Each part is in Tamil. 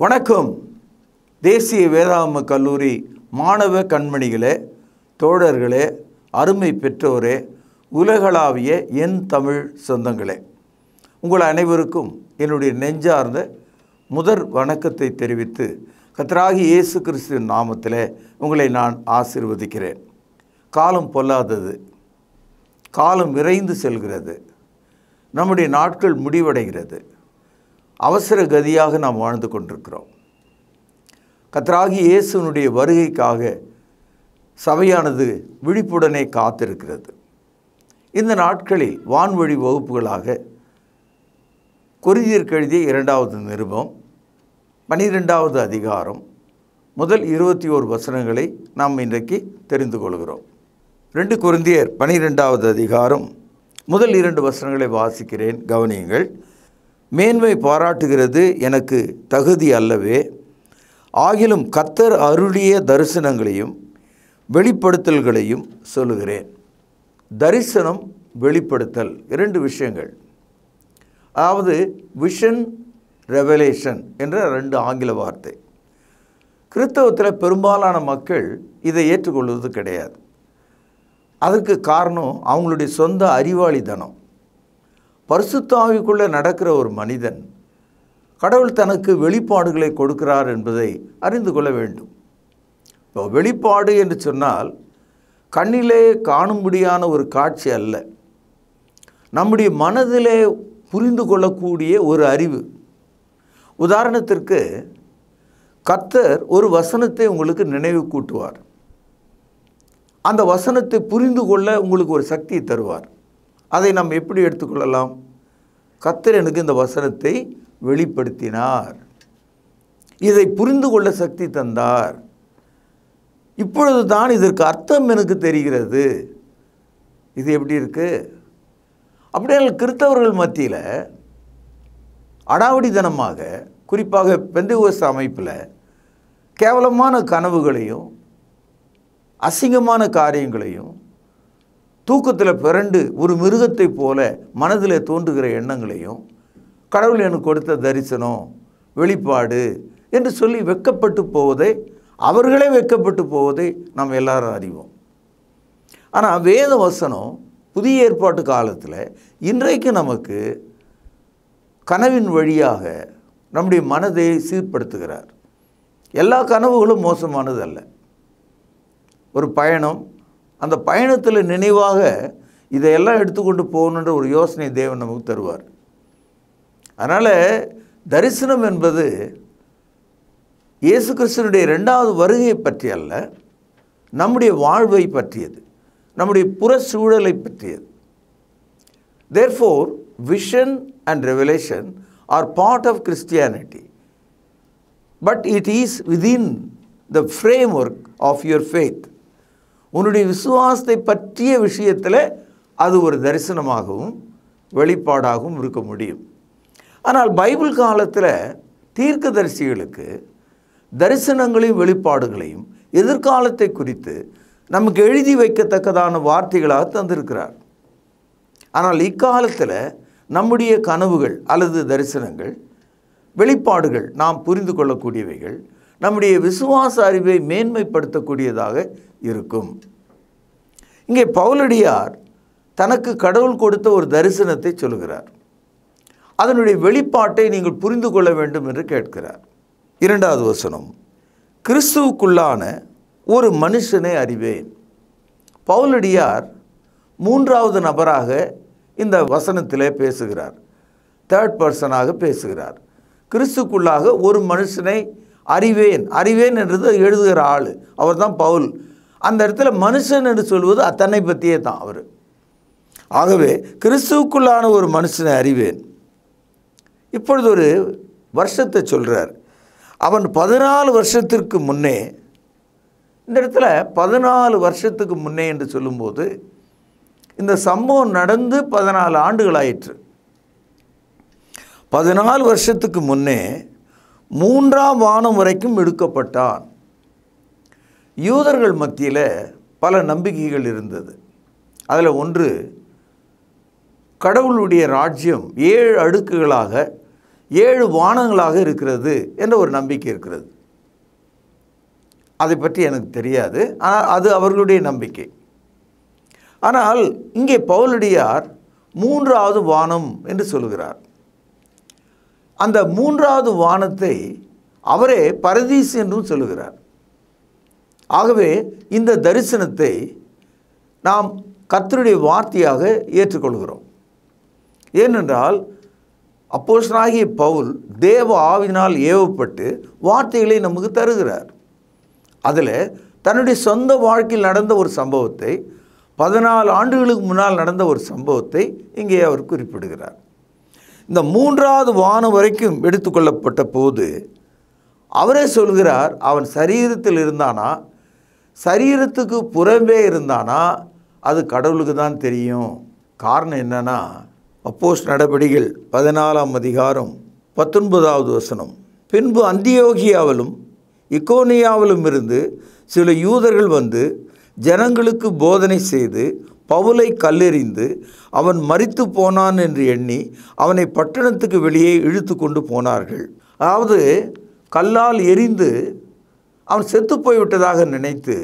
வணக்கம். தேசிய வேதாகம கல்லூரி மாணவ கண்மணிகளே, தோழர்களே, அருமை பெற்றோரே, உலகளாவிய என் தமிழ் சொந்தங்களே, உங்கள் அனைவருக்கும் என்னுடைய நெஞ்சார்ந்த முதற் வணக்கத்தை தெரிவித்து கர்த்தராகிய இயேசு கிறிஸ்துவின் நாமத்திலே உங்களை நான் ஆசீர்வதிக்கிறேன். காலம் பொல்லாதது, காலம் விரைந்து செல்கிறது, நம்முடைய நாட்கள் முடிவடைகிறது. அவசர கதியாக நாம் வாழ்ந்து கொண்டிருக்கிறோம். கர்த்தராகிய இயேசுவினுடைய வருகைக்காக சபையானது விழிப்புடனே காத்திருக்கிறது. இந்த நாட்களில் வான்வழி வகுப்புகளாக கொரிந்தியருக்கு எழுதிய 2வது நிருபம் 12வது அதிகாரம் முதல் 21 வசனங்களை நாம் இன்றைக்கு தெரிந்து கொள்கிறோம். 2 கொரிந்தியர் 12வது அதிகாரம் முதல் 2 வசனங்களை வாசிக்கிறேன், கவனியுங்கள். மேன்மை பாராட்டுகிறது எனக்கு தகுதி அல்லவே, ஆகிலும் கர்த்தர் அருளிய தரிசனங்களையும் வெளிப்படுத்தல்களையும் சொல்லுகிறேன். தரிசனம், வெளிப்படுத்தல் 2 விஷயங்கள். அதாவது விஷன், ரெவலேஷன் என்ற 2 ஆங்கில வார்த்தை. கிறிஸ்தவத்தில் பெரும்பாலான மக்கள் இதை ஏற்றுக்கொள்வது கிடையாது. அதற்கு காரணம் அவங்களுடைய சொந்த அறிவாளித்தனம். பரிசுத்த ஆவிக்குள்ளே நடக்கிற ஒரு மனிதன் கடவுள் தனக்கு வெளிப்பாடுகளை கொடுக்கிறார் என்பதை அறிந்து கொள்ள வேண்டும். இப்போ வெளிப்பாடு என்று சொன்னால் கண்ணிலே காணும்படியான ஒரு காட்சி அல்ல, நம்முடைய மனதிலே புரிந்து கொள்ளக்கூடிய ஒரு அறிவு. உதாரணத்திற்கு, கர்த்தர் ஒரு வசனத்தை உங்களுக்கு நினைவு கூட்டுவார். அந்த வசனத்தை புரிந்து கொள்ள உங்களுக்கு ஒரு சக்தியை தருவார். அதை நாம் எப்படி எடுத்துக்கொள்ளலாம்? கர்த்தர் எனக்கு இந்த வசனத்தை வெளிப்படுத்தினார், இதை புரிந்து கொள்ள சக்தி தந்தார், இப்பொழுது தான் இதற்கு அர்த்தம் எனக்கு தெரிகிறது. இது எப்படி இருக்கு? அப்படியே கிறிஸ்தவர்கள் மத்தியில் அடாவடித்தனமாக, குறிப்பாக பெந்தெகோஸ்து அமைப்பில் கேவலமான கனவுகளையும் அசிங்கமான காரியங்களையும் தூக்கத்தில் பிறண்டு ஒரு மிருகத்தை போல மனதில் தோன்றுகிற எண்ணங்களையும் கடவுள் எனக்கு கொடுத்த தரிசனம், வெளிப்பாடு என்று சொல்லி வெட்கப்பட்டு போவதை, அவர்களே வெட்கப்பட்டு போவதை நாம் எல்லாரும் அறிவோம். ஆனால் வேத வசனம் புதிய ஏற்பாட்டு காலத்தில் இன்றைக்கு நமக்கு கனவின் வழியாக நம்முடைய மனதை சீர்படுத்துகிறார். எல்லா கனவுகளும் மோசமானது அல்ல. ஒரு பயணம், அந்த பயணத்தில் நினைவாக இதையெல்லாம் எடுத்துக்கொண்டு போகணுன்ற ஒரு யோசனை தேவன் நமக்கு தருவார். அதனால் தரிசனம் என்பது இயேசு கிறிஸ்துவினுடைய 2வது வருகையை பற்றி அல்ல, நம்முடைய வாழ்வை பற்றியது, நம்முடைய புற சூழலை பற்றியது. Therefore, vision and revelation are part of Christianity, but it is within the framework of your faith. உன்னுடைய விசுவாசத்தை பற்றிய விஷயத்தில் அது ஒரு தரிசனமாகவும் வெளிப்பாடாகவும் இருக்க முடியும். ஆனால் பைபிள் காலத்தில் தீர்க்கதரிசிகளுக்கு தரிசனங்களையும் வெளிப்பாடுகளையும் எதிர்காலத்தை குறித்து நமக்கு எழுதி வைக்கத்தக்கதான வார்த்தைகளாக தந்திருக்கிறார். ஆனால் இக்காலத்தில் நம்முடைய கனவுகள் அல்லது தரிசனங்கள், வெளிப்பாடுகள் நாம் புரிந்து கொள்ளக்கூடியவைகள், நம்முடைய விசுவாச அறிவை மேன்மைப்படுத்தக்கூடியதாக இருக்கும். இங்கே பவுலடியார் தனக்கு கடவுள் கொடுத்த ஒரு தரிசனத்தை சொல்கிறார். அதனுடைய வெளிப்பாட்டை நீங்கள் புரிந்து கொள்ள வேண்டும் என்று கேட்கிறார். 2வது வசனம், கிறிஸ்துவுக்குள்ளான ஒரு மனுஷனை அறிவேன். பவுலடியார் 3வது நபராக இந்த வசனத்திலே பேசுகிறார், 3rd பர்சனாக பேசுகிறார். கிறிஸ்துக்குள்ளாக ஒரு மனுஷனை அறிவேன். அறிவேன் என்றது எழுதுகிற ஆள் அவர் தான் பவுல். அந்த இடத்துல மனுஷன் என்று சொல்வது தன்னை பற்றியே தான் அவர். ஆகவே கிறிஸ்துவுக்குள்ளான ஒரு மனுஷனை அறிவேன். இப்பொழுது ஒரு வருஷத்தை சொல்கிறார். அவன் 14 வருஷத்திற்கு முன்னே, இந்த இடத்துல 14 வருஷத்துக்கு முன்னே என்று சொல்லும்போது இந்த சம்பவம் நடந்து 14 ஆண்டுகள் ஆயிற்று. 14 வருஷத்துக்கு முன்னே 3ஆம் வானம் வரைக்கும் எடுக்கப்பட்டான். யூதர்கள் மத்தியில் பல நம்பிக்கைகள் இருந்தது. அதில் ஒன்று, கடவுளுடைய ராஜ்யம் 7 அடுக்குகளாக 7 வானங்களாக இருக்கிறது என்ற ஒரு நம்பிக்கை இருக்கிறது. அதை பற்றி எனக்கு தெரியாது, ஆனால் அது அவர்களுடைய நம்பிக்கை. ஆனால் இங்கே பவுலடியார் 3வது வானம் என்று சொல்கிறார். அந்த 3வது வானத்தை அவரே பரதீஸ் என்றும் சொல்லுகிறார். ஆகவே இந்த தரிசனத்தை நாம் கர்த்தருடைய வார்த்தையாக ஏற்றுக்கொள்கிறோம். ஏனென்றால் அப்போஸ்தலனாகிய பவுல் தேவ ஆவியினால் ஏவப்பட்டு வார்த்தைகளை நமக்கு தருகிறார். அதில் தன்னுடைய சொந்த வாழ்க்கையில் நடந்த ஒரு சம்பவத்தை, 14 ஆண்டுகளுக்கு முன்னால் நடந்த ஒரு சம்பவத்தை இங்கே அவர் குறிப்பிடுகிறார். இந்த 3வது வானம் வரைக்கும் எடுத்துக்கொள்ளப்பட்ட போது அவரே சொல்கிறார், அவன் சரீரத்தில் இருந்தானா, சரீரத்துக்கு புறம்பே இருந்தானா, அது கடவுளுக்கு தான் தெரியும். காரணம் என்னன்னா, அப்போஸ்தலர் நடபடிகள் 14ஆம் அதிகாரம் 19வது வசனம். பின்பு அந்தியோகியாவிலும் இக்கோனியாவிலும் இருந்து சில யூதர்கள் வந்து ஜனங்களுக்கு போதனை செய்து பவுலை கல்லெறிந்து அவன் மரித்து போனான் என்று எண்ணி அவனை பட்டணத்துக்கு வெளியே இழுத்து கொண்டு போனார்கள். அதாவது கல்லால் எறிந்து அவன் செத்து போய்விட்டதாக நினைத்து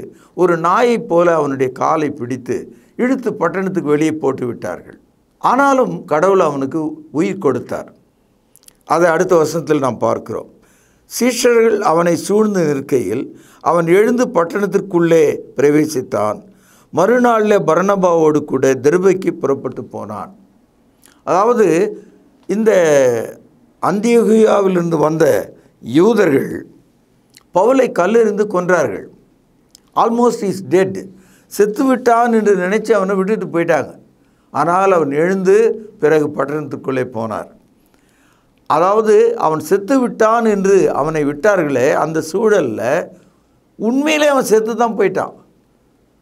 ஒரு நாயைப் போல அவனுடைய காலை பிடித்து இழுத்து பட்டணத்துக்கு வெளியே போட்டு விட்டார்கள். ஆனாலும் கடவுள் அவனுக்கு உயிர் கொடுத்தார். அதை அடுத்த வசனத்தில் நாம் பார்க்கிறோம். சீஷர்கள் அவனை சூழ்ந்து நிற்கையில் அவன் எழுந்து பட்டணத்திற்குள்ளே பிரவேசித்தான். மறுநாளில் பர்னபாவோடு கூட தெர்பைக்கு புறப்பட்டு போனான். அதாவது இந்த அந்தியோகியாவிலிருந்து வந்த யூதர்கள் பவுலை கல்லெறிந்து கொன்றார்கள். ஆல்மோஸ்ட் இஸ் டெட், செத்து விட்டான் என்று நினைச்சு அவனை விட்டுட்டு போயிட்டாங்க. ஆனால் அவன் எழுந்து பிறகு பட்டணத்துக்குள்ளே போனார். அதாவது அவன் செத்து விட்டான் என்று அவனை விட்டார்களே, அந்த சூழலில் உண்மையிலே அவன் செத்து தான் போயிட்டான்.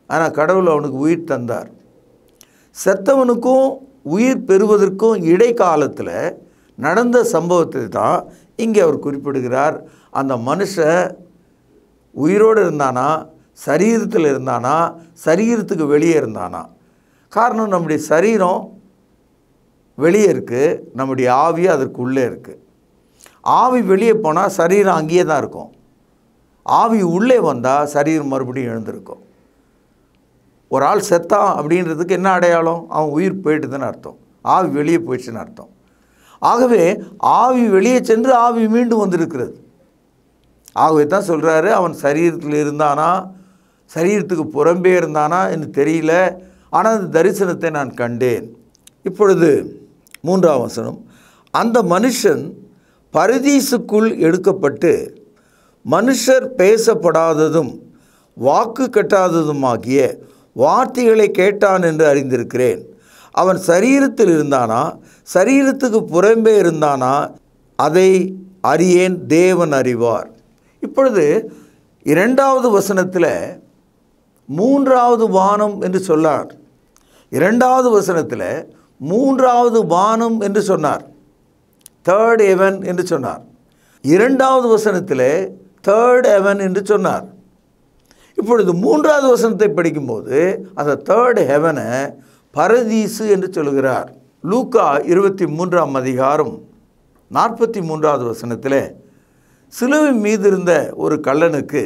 ஆனால் கடவுள் அவனுக்கு உயிர் தந்தார். செத்தவனுக்கும் உயிர் பெறுவதற்கும் இடைக்காலத்தில் நடந்த சம்பவத்தை தான் இங்கே அவர் குறிப்பிடுகிறார். அந்த மனுஷன் உயிரோடு இருந்தானா, சரீரத்தில் இருந்தானா, சரீரத்துக்கு வெளியே இருந்தானா? காரணம், நம்முடைய சரீரம் வெளியே இருக்குது, நம்முடைய ஆவி அதற்கு உள்ளே இருக்குது. ஆவி வெளியே போனால் சரீரம் அங்கேயே தான் இருக்கும். ஆவி உள்ளே வந்தால் சரீரம் மறுபடியும் எழுந்திருக்கும். ஒரு ஆள் செத்தான் அப்படின்றதுக்கு என்ன அடையாளம்? அவன் உயிர் போயிட்டுதுன்னு அர்த்தம், ஆவி வெளியே போயிடுச்சுன்னு அர்த்தம். ஆகவே ஆவி வெளியே சென்று ஆவி மீண்டும் வந்திருக்கிறது. ஆகவே தான் சொல்கிறாரு, அவன் சரீரத்தில் இருந்தானா, சரீரத்துக்கு புறம்பே இருந்தானா என்று தெரியல, ஆனால் அந்த தரிசனத்தை நான் கண்டேன். இப்பொழுது 3ஆம் வசனம். அந்த மனுஷன் பரதீசுக்குள் எடுக்கப்பட்டு மனுஷர் பேசப்படாததும் வாக்கு கட்டாததுமாகிய வார்த்தைகளை கேட்டான் என்று அறிந்திருக்கிறேன். அவன் சரீரத்தில் இருந்தானா, சரீரத்துக்கு புறம்பே இருந்தானா, அதை அறியேன், தேவன் அறிவார். இப்பொழுது 2வது வசனத்தில் 3வது வானம் என்று சொன்னார். 2வது வசனத்தில் 3வது வானம் என்று சொன்னார், தேர்ட் ஹெவன் என்று சொன்னார். 2வது வசனத்தில் தேர்ட் ஹெவன் என்று சொன்னார். இப்பொழுது 3வது வசனத்தை படிக்கும்போது அந்த தேர்ட் ஹெவனை பரதீசு என்று சொல்கிறார். லூக்கா 23ஆம் அதிகாரம் 43வது வசனத்தில் சிலுவை மீது இருந்த ஒரு கள்ளனுக்கு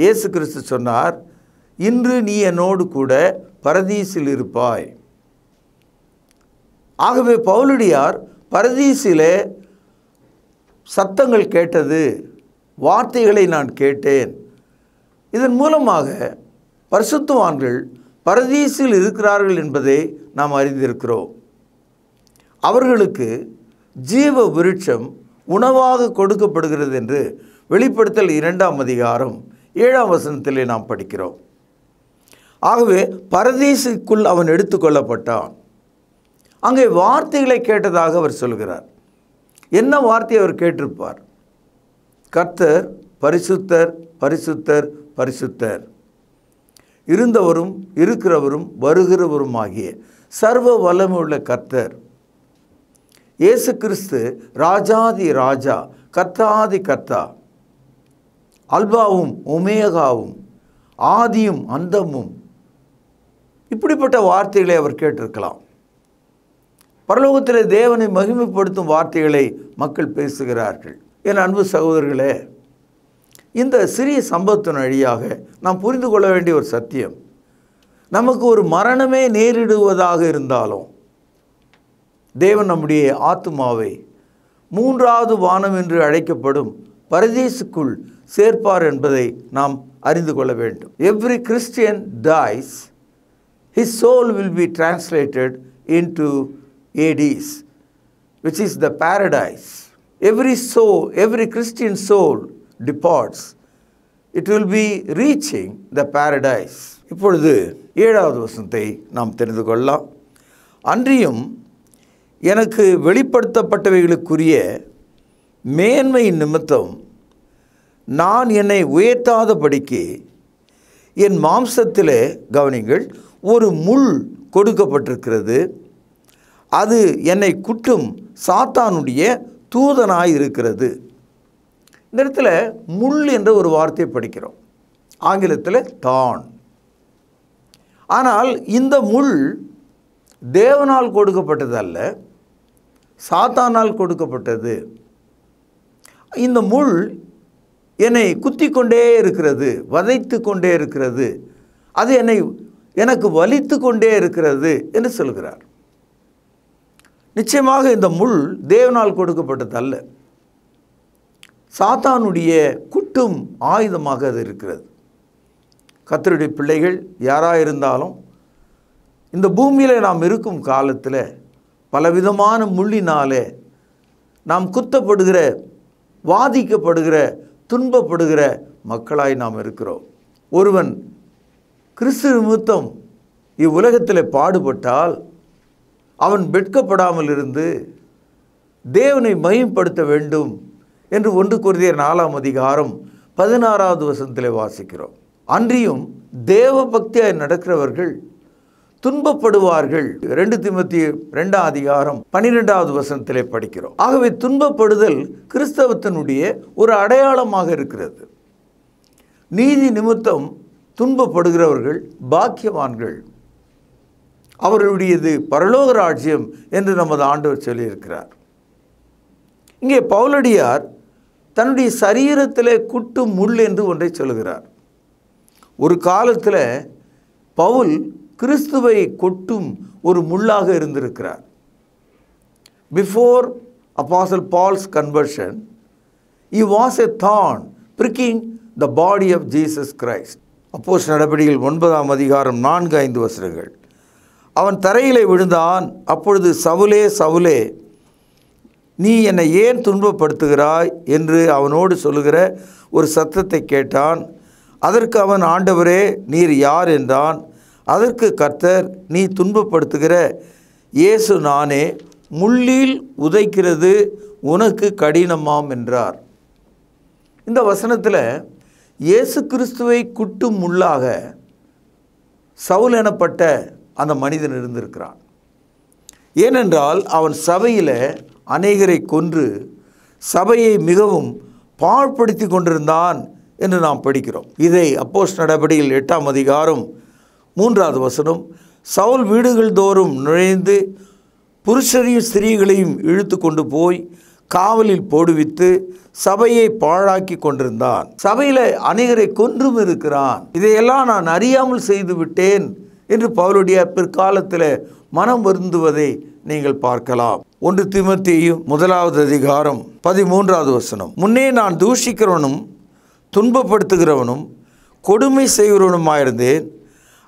இயேசு கிறிஸ்து சொன்னார், இன்று நீ என்னோடு கூட பரதீசில் இருப்பாய். ஆகவே பவுலடியார் பரதீசிலே சத்தங்கள் கேட்டது, வார்த்தைகளை நான் கேட்டேன். இதன் மூலமாக பரிசுத்தவான்கள் பரதீசில் இருக்கிறார்கள் என்பதை நாம் அறிந்திருக்கிறோம். அவர்களுக்கு ஜீவ விருட்சம் உணவாக கொடுக்கப்படுகிறது என்று வெளிப்படுத்தல் 2ஆம் அதிகாரம் 7ஆம் வசனத்திலே நாம் படிக்கிறோம். ஆகவே பரதீசுக்குள் அவன் எடுத்துக்கொள்ளப்பட்டான். அங்கே வார்த்தைகளை கேட்டதாக அவர் சொல்கிறார். என்ன வார்த்தை அவர் கேட்டிருப்பார்? கர்த்தர் பரிசுத்தர், பரிசுத்தர், பரிசுத்தர், இருந்தவரும் இருக்கிறவரும் வருகிறவருமாகிய சர்வ வல்லமையுள்ள கர்த்தர். இயேசு கிறிஸ்து ராஜாதி ராஜா, கர்த்தாதி கர்த்தா, அல்பாவும் ஒமேகாவும், ஆதியும் அந்தமும். இப்படிப்பட்ட வார்த்தைகளை அவர் கேட்டிருக்கலாம். பரலோகத்தில் தேவனை மகிமைப்படுத்தும் வார்த்தைகளை மக்கள் பேசுகிறார்கள். என் அன்பு சகோதரர்களே, இந்த சிறிய சம்பவத்தின் வழியாக நாம் புரிந்து கொள்ள வேண்டிய ஒரு சத்தியம், நமக்கு ஒரு மரணமே நேரிடுவதாக இருந்தாலும் தேவன் நம்முடைய ஆத்துமாவை மூன்றாவது வானம் என்று அழைக்கப்படும் பரதீசுக்குள் சேர்ப்பார் என்பதை நாம் அறிந்து கொள்ள வேண்டும். Every Christian dies, his soul will be translated into Hades, which is the paradise. Every Christian soul departs, it will be reaching the paradise. இப்பொழுது 7வது வசனத்தை நாம் தெரிந்து கொள்ளலாம். அன்றியும் எனக்கு வெளிப்படுத்தப்பட்டவைகளுக்குரிய மேன்மை நிமித்தம் நான் என்னை உயர்த்தாதபடிக்கு என் மாம்சத்திலே, கவனிங்கள், ஒரு முள் கொடுக்கப்பட்டிருக்கிறது. அது என்னை குட்டும் சாத்தானுடைய தூதனாய் இருக்கிறது. இந்த இடத்துல முள் என்ற ஒரு வார்த்தையை படிக்கிறோம், ஆங்கிலத்தில் தான். ஆனால் இந்த முள் தேவனால் கொடுக்கப்பட்டது அல்ல, சாத்தானால் கொடுக்கப்பட்டது. இந்த முள் என்னை குத்தி கொண்டே இருக்கிறது, வதைத்து கொண்டே இருக்கிறது, அது எனக்கு வலித்து கொண்டே இருக்கிறது என்று சொல்கிறார். நிச்சயமாக இந்த முள் தேவனால் கொடுக்கப்பட்டது அல்ல, சாத்தானுடைய குட்டும் ஆயுதமாக அது இருக்கிறது. கர்த்தருடைய பிள்ளைகள் யாராக இருந்தாலும் இந்த பூமியில் நாம் இருக்கும் காலத்தில் பலவிதமான முள்ளினாலே நாம் குத்தப்படுகிற, வாதிக்கப்படுகிற, துன்பப்படுகிற மக்களாய் நாம் இருக்கிறோம். ஒருவன் கிறிஸ்து நிமித்தம் இவ்வுலகத்தில் பாடுபட்டால் அவன் வெட்கப்படாமல் இருந்து தேவனை மகிமைப்படுத்த வேண்டும் என்று 1 கொரிந்தியர் 4ஆம் அதிகாரம் 16வது வசனத்திலே வாசிக்கிறோம். அன்றியும் தேவ பக்தியாய் நடக்கிறவர்கள் துன்பப்படுவார்கள். 2 தீமோத்தேயு 2ஆம் அதிகாரம் 12வது வசனத்திலே படிக்கிறோம். ஆகவே துன்பப்படுதல் கிறிஸ்தவத்தினுடைய ஒரு அடையாளமாக இருக்கிறது. நீதி நிமித்தம் துன்பப்படுகிறவர்கள் பாக்கியவான்கள், அவர்களுடையது பரலோக ராஜ்யம் என்று நமது ஆண்டவர் சொல்லியிருக்கிறார். இங்கே பவுலடியார் தன்னுடைய சரீரத்திலே குட்டும் முள் என்று ஒன்றை சொல்கிறார். ஒரு காலத்தில் பவுல் கிறிஸ்துவை கொட்டும் ஒரு முள்ளாக இருந்திருக்கிறார். Before Apostle Paul's conversion, he was a thorn pricking the body of Jesus Christ. அப்போஸ்தலர் நடபடிகள் 9ஆம் அதிகாரம் 4-5 வசனங்கள். அவன் தரையிலே விழுந்தான். அப்பொழுது சவுலே, சவுலே, நீ என்னை ஏன் துன்பப்படுத்துகிறாய் என்று அவனோடு சொல்லுகிற ஒரு சத்தத்தை கேட்டான். அதற்கு அவன், ஆண்டவரே, நீர் யார் என்றான். அதற்கு கர்த்தர், நீ துன்பப்படுத்துகிற இயேசு நானே, முள்ளில் உதைக்கிறது உனக்கு கடினமாம் என்றார். இந்த வசனத்தில் இயேசு கிறிஸ்துவை குட்டும் முள்ளாக சவுல் எனப்பட்ட அந்த மனிதன் இருந்திருக்கிறான். ஏனென்றால் அவன் சபையில் அநேகரை கொன்று சபையை மிகவும் பாழ்படுத்தி கொண்டிருந்தான் என்று நாம் படிக்கிறோம். இதை அப்போஸ்தலர் நடபடிகள் 8ஆம் அதிகாரம் 3வது வசனம், சவுல் வீடுகள் தோறும் நுழைந்து புருஷரையும் ஸ்திரீகளையும் இழுத்து கொண்டு போய் காவலில் போடுவித்து சபையை பாழாக்கி கொண்டிருந்தான். சபையில் அநேகரை கொன்றும் இருக்கிறான். இதையெல்லாம் நான் அறியாமல் செய்து விட்டேன் என்று பவுலுடைய பிற்காலத்தில் மனம் வருந்துவதை நீங்கள் பார்க்கலாம். 1 தீமோத்தேயு 1ஆவது அதிகாரம் 13வது வசனம், முன்னே நான் தூஷிக்கிறவனும் துன்பப்படுத்துகிறவனும் கொடுமை செய்கிறவனுமாயிருந்தேன்.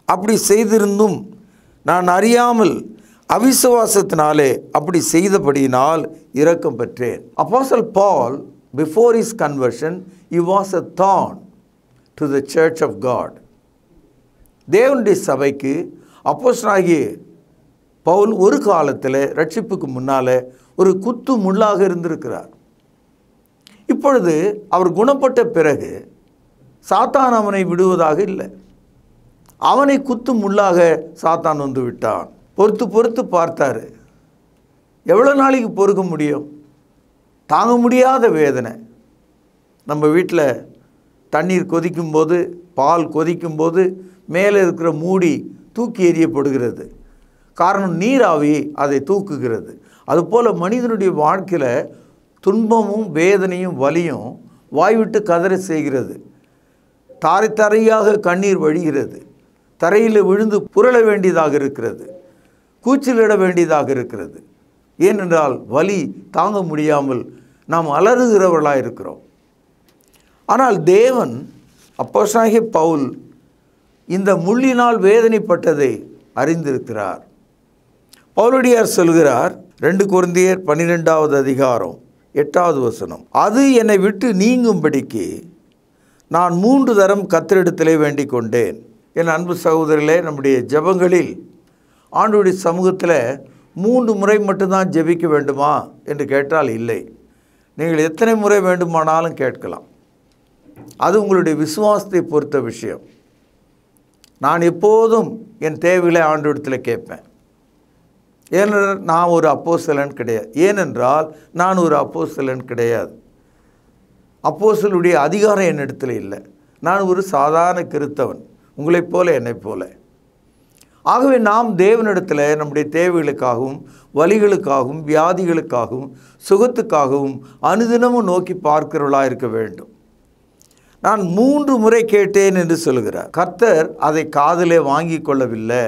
அப்படி செய்திருந்தும் நான் அறியாமல் அவிசுவாசத்தினாலே அப்படி செய்தபடியினால் இரக்கம் பெற்றேன். Apostle Paul, before his conversion, he was a thorn to the church of God. தேவனுடைய சபைக்கு அப்போஸ்தலனாகிய பவுல் ஒரு காலத்தில் ரட்சிப்புக்கு முன்னால் ஒரு குத்து முள்ளாக இருந்திருக்கிறார். இப்பொழுது அவர் குணப்பட்ட பிறகு சாத்தான் அவனை விடுவதாக இல்லை. அவனை குத்து முள்ளாக சாத்தான் வந்து விட்டான். பொறுத்து பார்த்தாரு. எவ்வளோ நாளைக்கு பொறுக்க முடியும்? தாங்க முடியாத வேதனை. நம்ம வீட்டில் தண்ணீர் கொதிக்கும்போது, பால் கொதிக்கும்போது மேலே இருக்கிற மூடி தூக்கி எறியப்படுகிறது. காரணம், நீராவி அதை தூக்குகிறது. அதுபோல் மனிதனுடைய வாழ்க்கையில் துன்பமும் வேதனையும் வலியும் வாய்விட்டு கதற செய்கிறது. தாரை தாரையாக கண்ணீர் வழிகிறது. தரையில் விழுந்து புரள வேண்டியதாக இருக்கிறது. கூச்சலிட வேண்டியதாக இருக்கிறது. ஏனென்றால் வலி தாங்க முடியாமல் நாம் அலறுகிறவர்களாக இருக்கிறோம். ஆனால் தேவன், அப்போஸ்தலனாகிய பவுல் இந்த முள்ளினால் வேதனைப்பட்டதை அறிந்திருக்கிறார். பவுலடியார் சொல்கிறார், 2 கொரிந்தியர் 12வது அதிகாரம் 8வது வசனம், அது என்னை விட்டு நீங்கும்படிக்கு நான் 3 தரம் கர்த்தரிடத்திலே வேண்டிக் கொண்டேன். என் அன்பு சகோதரர்களே, நம்முடைய ஜெபங்களில் ஆண்டவருடைய சமூகத்தில் 3 முறை மட்டும்தான் ஜெபிக்க வேண்டுமா என்று கேட்டால் இல்லை. நீங்கள் எத்தனை முறை வேண்டுமானாலும் கேட்கலாம். அது உங்களுடைய விசுவாசத்தை பொறுத்த விஷயம். நான் எப்போதும் என் தேவைகளை ஆண்டவரிடத்தில் கேட்பேன். ஏனென்றால் நான் ஒரு அப்போஸ்தலன் கிடையாது. நான் ஒரு அப்போஸ்தலன் கிடையாது. அப்போஸ்தலனுடைய அதிகாரம் என்னிடத்தில் இல்லை. நான் ஒரு சாதாரண கிறிஸ்தவன், உங்களைப் போல என்னைப் போல. ஆகவே நாம் தேவனிடத்தில் நம்முடைய தேவைகளுக்காகவும் வலிகளுக்காகவும் வியாதிகளுக்காகவும் சுகத்துக்காகவும் அனுதினமும் நோக்கி பார்க்கிறவர்களாக இருக்க வேண்டும். நான் 3 முறை கேட்டேன் என்று சொல்கிறார். கர்த்தர் அதை காதிலே வாங்கி கொள்ளவில்லை.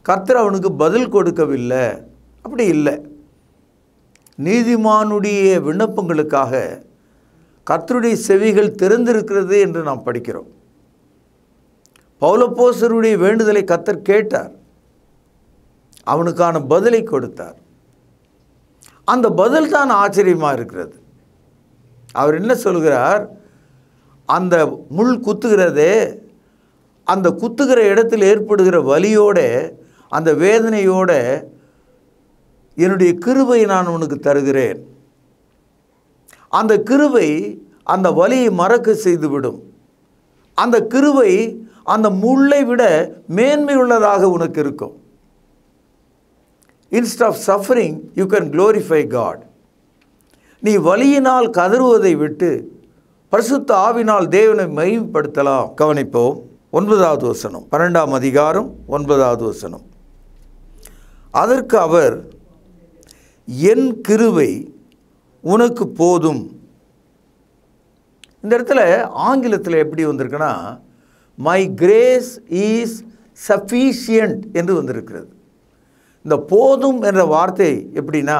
கர்த்தர் அவனுக்கு பதில் கொடுக்கவில்லை. அப்படி இல்லை. நீதிமானுடைய விண்ணப்பங்களுக்காக கர்த்தருடைய செவிகள் திறந்திருக்கிறது என்று நாம் படிக்கிறோம். பவுலப்போஸ்தலருடைய வேண்டுதலை கர்த்தர் கேட்டார். அவனுக்கான பதிலை கொடுத்தார். அந்த பதில் தான் ஆச்சரியமாக இருக்கிறது. அவர் என்ன சொல்கிறார்? அந்த முள் குத்துகிறதே, அந்த குத்துகிற இடத்தில் ஏற்படுகிற வலியோட அந்த வேதனையோட என்னுடைய கிருபையை நான் உனக்கு தருகிறேன். அந்த கிருபை அந்த வலியை மறக்க செய்துவிடும். அந்த கிருபை அந்த முள்ளை விட மேன்மை உள்ளதாக உனக்கு இருக்கும். Instead of suffering, you can glorify God. நீ வலியினால் கதறுவதை விட்டு பரிசுத்த ஆவினால் தேவனை மகிமைப்படுத்தலாம். கவனிப்போம். 9வது வசனம், 12ஆம் அதிகாரம் 9வது வசனம். அதற்கு அவர், என் கிருபை உனக்கு போதும். இந்த இடத்துல ஆங்கிலத்தில் எப்படி வந்திருக்குன்னா, மை கிரேஸ் இஸ் சஃபிஷியன்ட் என்று வந்திருக்கிறது. இந்த போதும் என்ற வார்த்தை எப்படின்னா,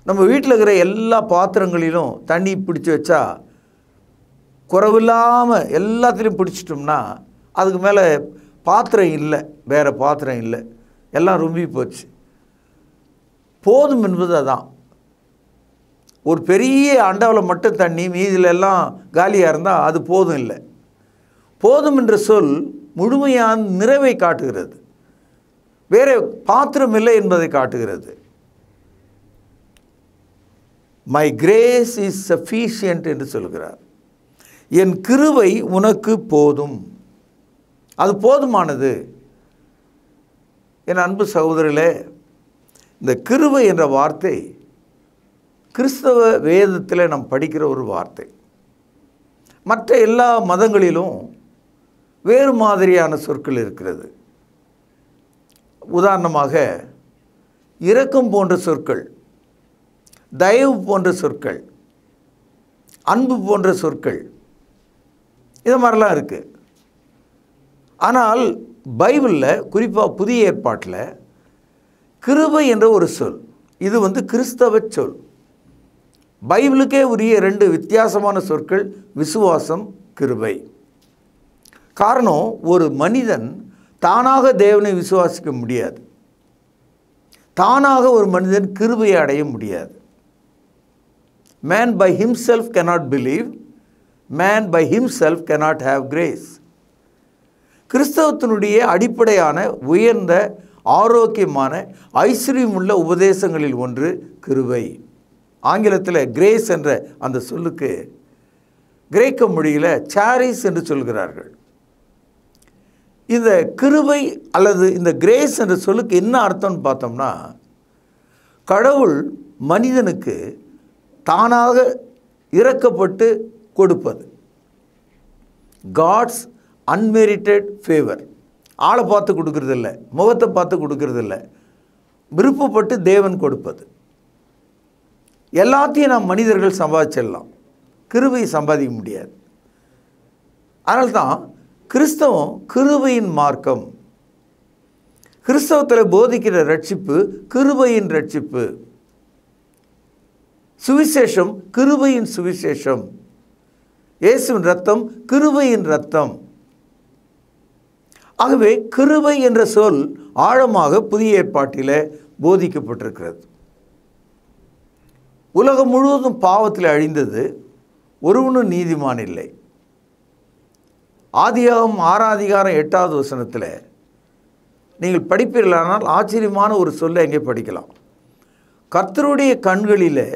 நம்ம வீட்டில் இருக்கிற எல்லா பாத்திரங்களிலும் தண்ணி பிடிச்சி வச்சா குறைவில்லாமல் எல்லாத்துலேயும் பிடிச்சிட்டோம்னா அதுக்கு மேலே பாத்திரம் இல்லை, வேறு பாத்திரம் இல்லை, எல்லாம் ரொம்பி போச்சு. போதும் என்பது அதான். ஒரு பெரிய அண்டாவில் மட்டும் தண்ணி, மீதியில் எல்லாம் காலியாக இருந்தால் அது போதும் இல்லை. போதும் என்ற சொல் முழுமையான நிறைவை காட்டுகிறது. வேறு பாத்திரம் இல்லை என்பதை காட்டுகிறது. மை கிரேஸ் இஸ் சஃபிஷியன்ட் என்று சொல்கிறார். என் கிருபை உனக்கு போதும். அது போதுமானது. என் அன்பு சகோதரர்களே, இந்த கிருபை என்ற வார்த்தை கிறிஸ்தவ வேதத்தில் நாம் படிக்கிற ஒரு வார்த்தை. மற்ற எல்லா மதங்களிலும் வேறு மாதிரியான சொற்கள் இருக்கிறது. உதாரணமாக இரக்கம் போன்ற சொற்கள், தயவு போன்ற சொற்கள், அன்பு போன்ற சொற்கள், இது மாதிரிலாம் இருக்குது. ஆனால் பைபிளில், குறிப்பாக புதிய ஏற்பாட்டில் கிருபை என்ற ஒரு சொல், இது கிறிஸ்தவ சொல். பைபிளுக்கே உரிய 2 வித்தியாசமான சொற்கள், விசுவாசம், கிருபை. காரணம், ஒரு மனிதன் தானாக தேவனை விசுவாசிக்க முடியாது. தானாக ஒரு மனிதன் கிருபையை அடைய முடியாது. Man by himself cannot believe. Man by himself cannot have grace. கிறிஸ்தவத்தினுடைய அடிப்படையான உயர்ந்த ஆரோக்கியமான ஐஸ்வர்யமுள்ள உபதேசங்களில் ஒன்று கிருபை. ஆங்கிலத்தில் கிரேஸ் என்ற அந்த சொல்லுக்கு கிரேக்க மொழியில் சாரிஸ் என்று சொல்கிறார்கள். இந்த கிருபை அல்லது இந்த கிரேஸ் என்ற சொல்லுக்கு என்ன அர்த்தம்னு பார்த்தோம்னா, கடவுள் மனிதனுக்கு தானாக இரக்கப்பட்டு கொடுப்பது. God's unmerited favour. ஆளை பார்த்து கொடுக்கறதில்ல, முகத்தை பார்த்து கொடுக்கறதில்ல, விருப்பப்பட்டு தேவன் கொடுப்பது. எல்லாத்தையும் நாம் மனிதர்கள் சம்பாதிச்சிடலாம், கிருபை சம்பாதிக்க முடியாது. அதனால்தான் கிறிஸ்தவம் கிருபையின் மார்க்கம். கிறிஸ்தவத்தில் போதிக்கிற ரட்சிப்பு கிருபையின் ரட்சிப்பு, சுவிசேஷம் கிருபையின் சுவிசேஷம், இயேசுவின் ரத்தம் கிருபையின் ரத்தம். ஆகவே கிருபை என்ற சொல் ஆழமாக புதிய ஏற்பாட்டில் போதிக்கப்பட்டிருக்கிறது. உலகம் முழுவதும் பாவத்தில் அழிந்தது, ஒருவனும் நீதிமான் இல்லை. ஆதியாகமம் 6:8 நீங்கள் படிப்பீர்களானால் ஆச்சரியமான ஒரு சொல்லை எங்கே படிக்கலாம். கர்த்தருடைய கண்களில்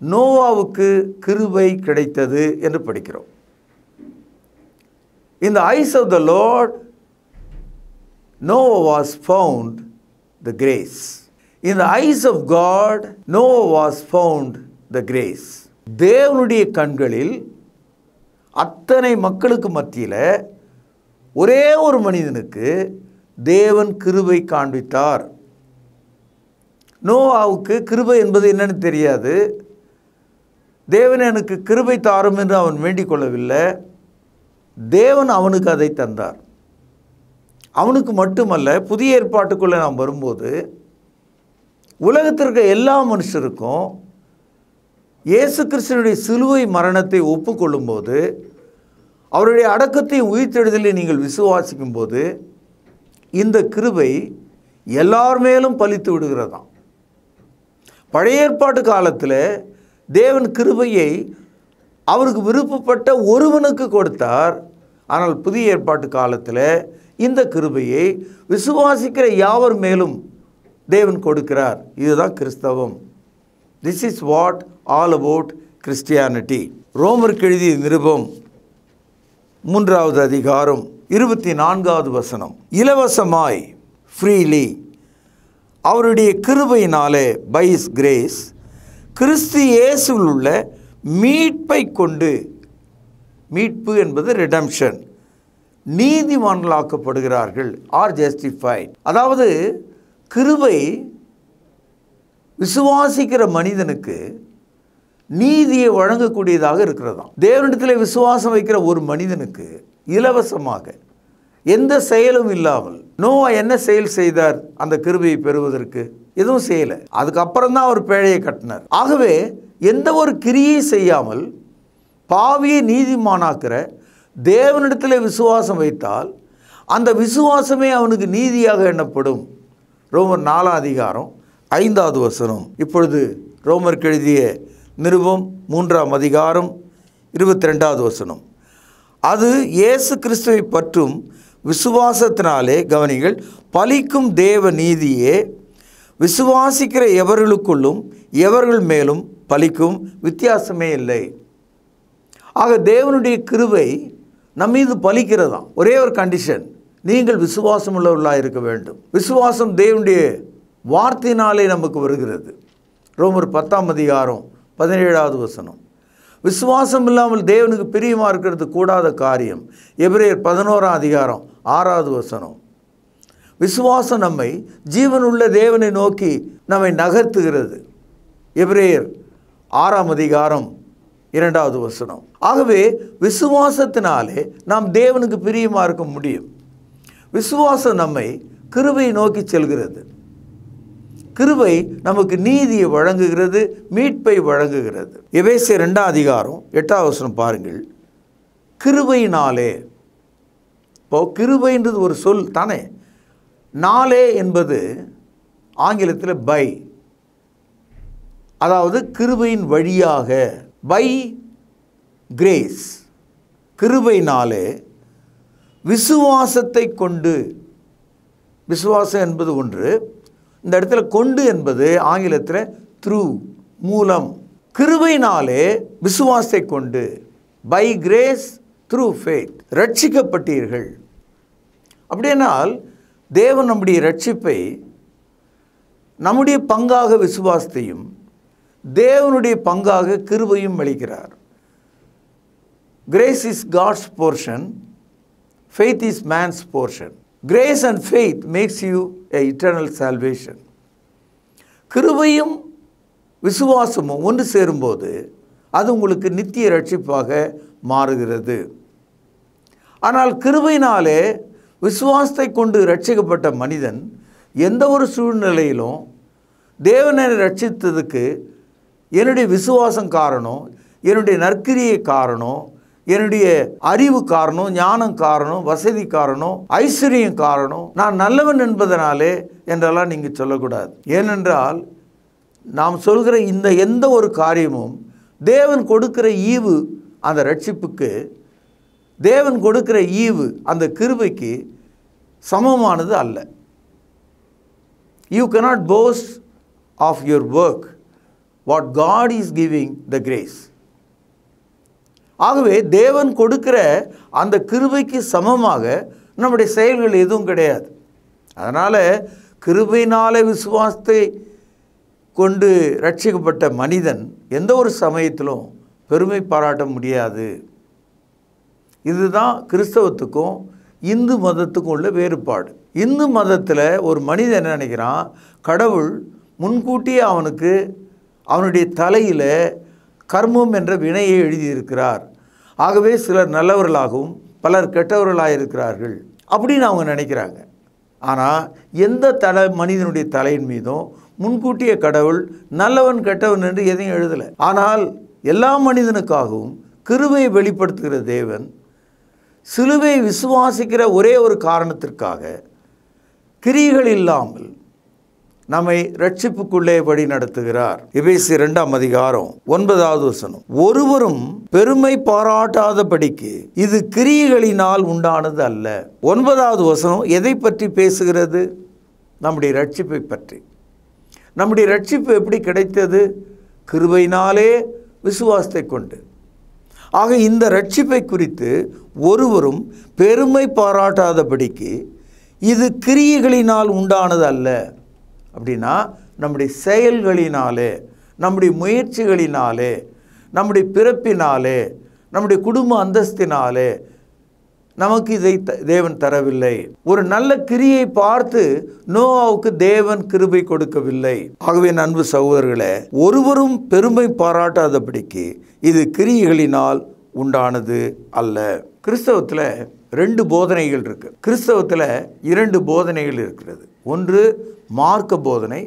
நோவாவுக்கு கிருபை கிடைத்தது என்று படிக்கிறோம். In the eyes of the Lord, Noah was found the grace. In the eyes of God, Noah was found the grace. தேவனுடைய கண்களில் அத்தனை மக்களுக்கு மத்தியில் ஒரே ஒரு மனிதனுக்கு தேவன் கிருபை காண்பித்தார். நோவாவுக்கு கிருபை என்பது என்னன்னு தெரியாது. தேவன் எனக்கு கிருபை தாரும் என்று அவன் வேண்டிக் கொள்ளவில்லை. தேவன் அவனுக்கு அதை தந்தார். அவனுக்கு மட்டுமல்ல, புதிய ஏற்பாட்டுக்குள்ளே நாம் வரும்போது உலகத்திற்கு எல்லா மனுஷருக்கும் இயேசு கிறிஸ்துவினுடைய சிலுவை மரணத்தை ஒப்புக்கொள்ளும்போது, அவருடைய அடக்கத்தையும் உயிர்த்தெழுதலை நீங்கள் விசுவாசிக்கும் போது, இந்த கிருபை எல்லார் மேலும் பலித்து விடுகிறதாம். பழைய ஏற்பாட்டு காலத்தில் தேவன் கிருபையை அவருக்கு விருப்பப்பட்ட ஒருவனுக்கு கொடுத்தார். ஆனால் புதிய ஏற்பாட்டு காலத்தில் இந்த கிருபையை விசுவாசிக்கிற யாவர் மேலும் தேவன் கொடுக்கிறார். இதுதான் கிறிஸ்தவம். This is what all about Christianity. ரோமருக்கு எழுதிய நிருபம் 3:24 இலவசமாய் ஃப்ரீலி அவருடைய கிருபையினாலே பை ஹிஸ் கிரேஸ் கிறிஸ்து இயேசுவில் உள்ள மீட்பை கொண்டு, மீட்பு என்பது ரிடம்ஷன், நீதிமான்களாக்கப்படுகிறார்கள், ஆர் ஜஸ்டிஃபைட். அதாவது கிருபை விசுவாசிக்கிற மனிதனுக்கு நீதியை வழங்கக்கூடியதாக இருக்கிறதாம். தேவனிடத்தில் விசுவாசம் வைக்கிற ஒரு மனிதனுக்கு இலவசமாக எந்த செயலும் இல்லாமல், நோவா என்ன செயல் செய்தார் அந்த கிருபையை பெறுவதற்கு? எதுவும் செய்யலை. அதுக்கப்புறம் தான் அவர் பேழையை கட்டினார். ஆகவே எந்த ஒரு கிரியை செய்யாமல் பாவியை நீதிமானாக்கிற தேவனிடத்தில் விசுவாசம் வைத்தால் அந்த விசுவாசமே அவனுக்கு நீதியாக எண்ணப்படும். ரோமர் 4:5. இப்பொழுது ரோமருக்கு எழுதிய நிருபம் 3:22. அது இயேசு கிறிஸ்துவை பற்றும் விசுவாசத்தினாலே, கவனிகள், பலிக்கும் தேவ நீதியே விசுவாசிக்கிற எவர்களுக்குள்ளும் எவர்கள் மேலும் பலிக்கும், வித்தியாசமே இல்லை. ஆக தேவனுடைய கிருபை நம் மீது பலிக்கிறதாம். ஒரே ஒரு கண்டிஷன், நீங்கள் விசுவாசம் உள்ளவர்களாக இருக்க வேண்டும். விசுவாசம் தேவனுடைய வார்த்தையினாலே நமக்கு வருகிறது. ரோமர் 10:17. விசுவாசம் இல்லாமல் தேவனுக்கு பிரியமாக இருக்கிறது கூடாத காரியம். எபிரேயர் 11:6. விசுவாசம் நம்மை ஜீவனுள்ள தேவனை நோக்கி நம்மை நகர்த்துகிறது. எபிரேயர் 6:2. ஆகவே விசுவாசத்தினாலே நாம் தேவனுக்கு பிரியமாக இருக்க முடியும். விசுவாசம் நம்மை கிருபையை நோக்கி செல்கிறது. கிருபை நமக்கு நீதியை வழங்குகிறது, மீட்பை வழங்குகிறது. எபேசியர் 2:8 பாருங்கள். கிருபையினாலே, இப்போ கிருபைன்றது ஒரு சொல் தானே. நாளே என்பது ஆங்கிலத்தில் பை, அதாவது கிருபையின் வழியாக, பை கிரேஸ். கிருபையினாலே விசுவாசத்தை கொண்டு, விசுவாசம் என்பது ஒன்று, இந்த இடத்துல கொண்டு என்பது ஆங்கிலத்தில் த்ரூ, மூலம். கிருபையினாலே விசுவாசத்தை கொண்டு, பை கிரேஸ் த்ரூ ஃபெய்த், ரட்சிக்கப்பட்டீர்கள். அப்படியானால் தேவன் நம்முடைய ரட்சிப்பை, நம்முடைய பங்காக விசுவாசத்தையும் தேவனுடைய பங்காக கிருபையும் அளிக்கிறார். Grace is God's portion, faith is man's portion. Grace and faith makes you a eternal salvation. கிருபையும் விசுவாசமும் ஒன்று சேரும்போது அது உங்களுக்கு நித்திய ரட்சிப்பாக மாறுகிறது. ஆனால் கிருபையினாலே விசுவாசத்தை கொண்டு ரட்சிக்கப்பட்ட மனிதன் எந்த ஒரு சூழ்நிலையிலும் தேவனை ரட்சித்ததுக்கு என்னுடைய விசுவாசம் காரணம், என்னுடைய நற்கிரியை காரணம், என்னுடைய அறிவு காரணம், ஞானம் காரணம், வசதி காரணம், ஐஸ்வர்யம் காரணம், நான் நல்லவன் என்பதனாலே என்றெல்லாம் நீங்கள் சொல்லக்கூடாது. ஏனென்றால் நாம் சொல்கிற இந்த எந்த ஒரு காரியமும் தேவன் கொடுக்கிற ஈவு அந்த ரட்சிப்புக்கு, தேவன் கொடுக்கிற ஈவு அந்த கிருபைக்கு சமமானது அல்ல. You cannot boast of your work, what God is giving the grace. ஆகவே தேவன் கொடுக்கிற அந்த கிருபைக்கு சமமாக நம்முடைய செயல்கள் எதுவும் கிடையாது. அதனால் கிருபையினாலே விசுவாசத்தை கொண்டு ரட்சிக்கப்பட்ட மனிதன் எந்த ஒரு சமயத்திலும் பெருமை பாராட்ட முடியாது. இதுதான் கிறிஸ்தவத்துக்கும் இந்து மதத்துக்கும் உள்ள வேறுபாடு. இந்து மதத்தில் ஒரு மனிதன் என்ன நினைக்கிறான், கடவுள் முன்கூட்டியே அவனுக்கு அவனுடைய தலையில் கர்மம் என்ற வினையை எழுதியிருக்கிறார். ஆகவே சிலர் நல்லவர்களாகவும் பலர் கெட்டவர்களாக இருக்கிறார்கள் அப்படின்னு அவங்க நினைக்கிறாங்க. ஆனால் எந்த மனிதனுடைய தலையின் மீதும் முன்கூட்டிய கடவுள் நல்லவன் கெட்டவன் என்று எதையும் எழுதலை. ஆனால் எல்லா மனிதனுக்காகவும் கிருபையை வெளிப்படுத்துகிற தேவன் சிலுவையை விசுவாசிக்கிற ஒரே ஒரு காரணத்திற்காக கிரியைகள் இல்லாமல் நம்மை ரட்சிப்புக்குள்ளே வழி நடத்துகிறார். எபேசியர் 2:9 ஒருவரும் பெருமை பாராட்டாதபடிக்கு இது கிரியைகளினால் உண்டானது அல்ல. 9 எதை பற்றி பேசுகிறது? நம்முடைய ரட்சிப்பை பற்றி. நம்முடைய ரட்சிப்பு எப்படி கிடைத்தது? கிருபையினாலே விசுவாசத்தை கொண்டு. ஆக இந்த ரட்சிப்பை குறித்து ஒருவரும் பெருமை பாராட்டாதபடிக்கு இது கிரியைகளினால் உண்டானது அல்ல. அப்படின்னா நம்முடைய செயல்களினாலே, நம்முடைய முயற்சிகளினாலே, நம்முடைய பிறப்பினாலே, நம்முடைய குடும்ப அந்தஸ்தினாலே நமக்கு இதை தேவன் தரவில்லை. ஒரு நல்ல கிரியை பார்த்து நோவாவுக்கு தேவன் கிருபை கொடுக்கவில்லை. ஆகவே அன்பு சகோதரர்களே, ஒருவரும் பெருமை பாராட்டாதபடிக்கு இது கிரியைகளினால் உண்டானது அல்ல. கிறிஸ்தவத்தில் 2 போதனைகள் இருக்கு. கிறிஸ்தவத்தில் 2 போதனைகள் இருக்கிறது. ஒன்று மார்க்க போதனை,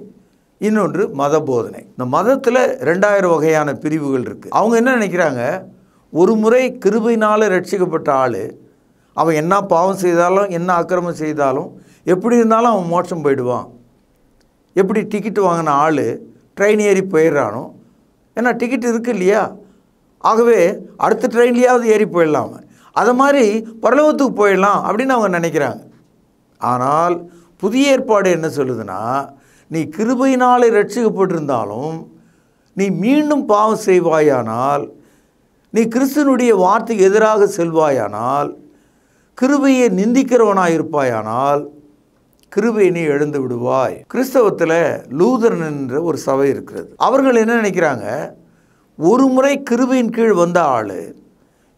இன்னொன்று மத போதனை. இந்த மதத்தில் 2000 வகையான பிரிவுகள் இருக்குது. அவங்க என்ன நினைக்கிறாங்க, ஒரு முறை கிருபையினால் ரட்சிக்கப்பட்ட ஆள் அவன் என்ன பாவம் செய்தாலும் என்ன அக்கிரமம் செய்தாலும் எப்படி இருந்தாலும் அவன் மோட்சம் போயிடுவான். எப்படி டிக்கெட் வாங்கின ஆள் ட்ரெயின் ஏறி போயிடுறானோ, ஏன்னா டிக்கெட் இருக்குது இல்லையா, ஆகவே அடுத்த ட்ரெயின்லேயாவது ஏறி போயிடலாம், அது மாதிரி பரலோகத்துக்கு போயிடலாம் அப்படின்னு அவங்க நினைக்கிறாங்க. ஆனால் புதிய ஏற்பாடு என்ன சொல்லுதுன்னா, நீ கிருபையினாலே ரட்சிக்கப்பட்டிருந்தாலும் நீ மீண்டும் பாவம் செய்வாயானால், நீ கிறிஸ்துவனுடைய வார்த்தைக்கு எதிராக செல்வாயானால், கிருபையை நிந்திக்கிறவனாக இருப்பாயானால் கிருபையை நீ எழுந்து விடுவாய். கிறிஸ்தவத்தில் லூதரன் என்ற ஒரு சபை இருக்கிறது. அவர்கள் என்ன நினைக்கிறாங்க, ஒரு முறை கிருபையின் கீழ் வந்த ஆள்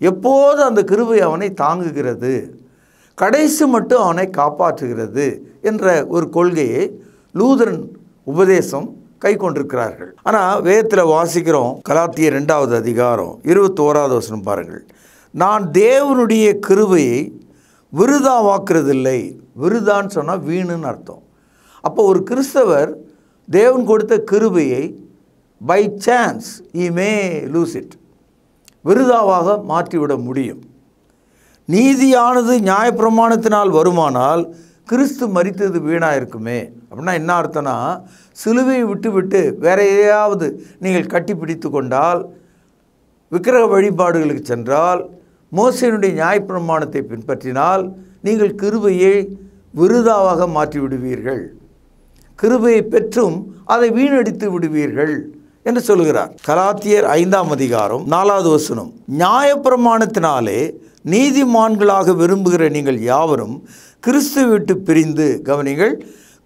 எப்போது அந்த கிருபை அவனை தாங்குகிறது, கடைசி மட்டும் அவனை காப்பாற்றுகிறது என்ற ஒரு கொள்கையை லூதரன் உபதேசம் கை கொண்டிருக்கிறார்கள். ஆனால் வேதத்தில் வாசிக்கிறோம், கலாத்தியர் 2:21 பாருங்கள், நான் தேவனுடைய கிருபையை விருதாவாக்குறதில்லை. விருதான்னு சொன்னால் வீணுன்னு அர்த்தம். அப்போ ஒரு கிறிஸ்தவர் தேவன் கொடுத்த கிருபையை by chance he may lose it, விருதாவாக மாற்றிவிட முடியும். நீதியானது நியாயப்பிரமாணத்தினால் வருமானால் கிறிஸ்து மரித்தது வீணாக இருக்குமே. அப்படின்னா என்ன அர்த்தம்னா, சிலுவையை விட்டு வேற எதையாவது நீங்கள் கட்டி பிடித்து கொண்டால், விக்கிரக வழிபாடுகளுக்கு சென்றால், மோசேயினுடைய நியாயப்பிரமாணத்தை பின்பற்றினால் நீங்கள் கிருபையை விருதாவாக மாற்றி விடுவீர்கள், கிருபையை பெற்றும் அதை வீணடித்து விடுவீர்கள் என்று சொல்கிறார். கலாத்தியர் 5:4 நியாயப்பிரமாணத்தினாலே நீதிமான்களாக விரும்புகிற நீங்கள் யாவரும் கிறிஸ்து விட்டு பிரிந்து, கவனிங்கள்,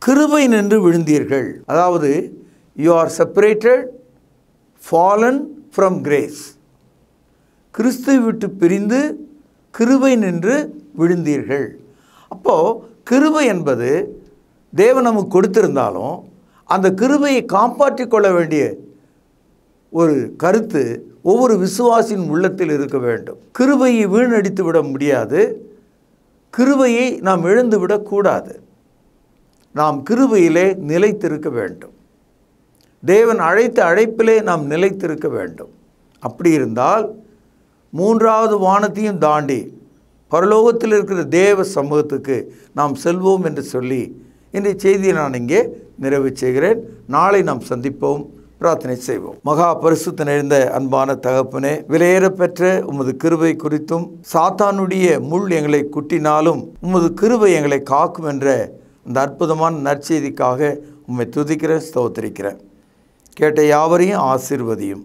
கிருபை நின்று விழுந்தீர்கள். அதாவது you are separated, fallen from grace. கிறிஸ்து விட்டு பிரிந்து கிருபை நின்று விழுந்தீர்கள். அப்போது கிருபை என்பது தேவன் நமக்கு கொடுத்திருந்தாலும் அந்த கிருபையை காப்பாற்றி கொள்ள வேண்டிய ஒரு கருத்து ஒவ்வொரு விசுவாசியின் உள்ளத்தில் இருக்க வேண்டும். கிருபையை வீணடித்து விட முடியாது, கிருபையை நாம் இழந்து விடக்கூடாது. நாம் கிருபையிலே நிலைத்திருக்க வேண்டும். தேவன் அழைத்த அழைப்பிலே நாம் நிலைத்திருக்க வேண்டும். அப்படி இருந்தால் 3வது வானத்தையும் தாண்டி பரலோகத்தில் இருக்கிற தேவ சமூகத்துக்கு நாம் செல்வோம் என்று சொல்லி இன்றைய செய்தியை நான் இங்கே நிறைவு செய்கிறேன். நாளை நாம் சந்திப்போம், பிரார்த்தனை செய்வோம். மகா பரிசுத்த நிறைந்த அன்பான தகப்பனே, விலையேற பெற்ற உமது கிருபை குறித்தும் சாத்தானுடைய முள் எங்களை குட்டினாலும் உமது கிருபை எங்களை காக்கும் என்ற அந்த அற்புதமான நற்செய்திக்காக உம்மை துதிக்கிறேன், ஸ்தோத்திரிக்கிறேன். கேட்ட யாவரையும் ஆசீர்வதியும்.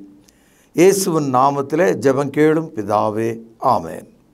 இயேசுவின் நாமத்திலே ஜெபம் கேளும் பிதாவே, ஆமென்.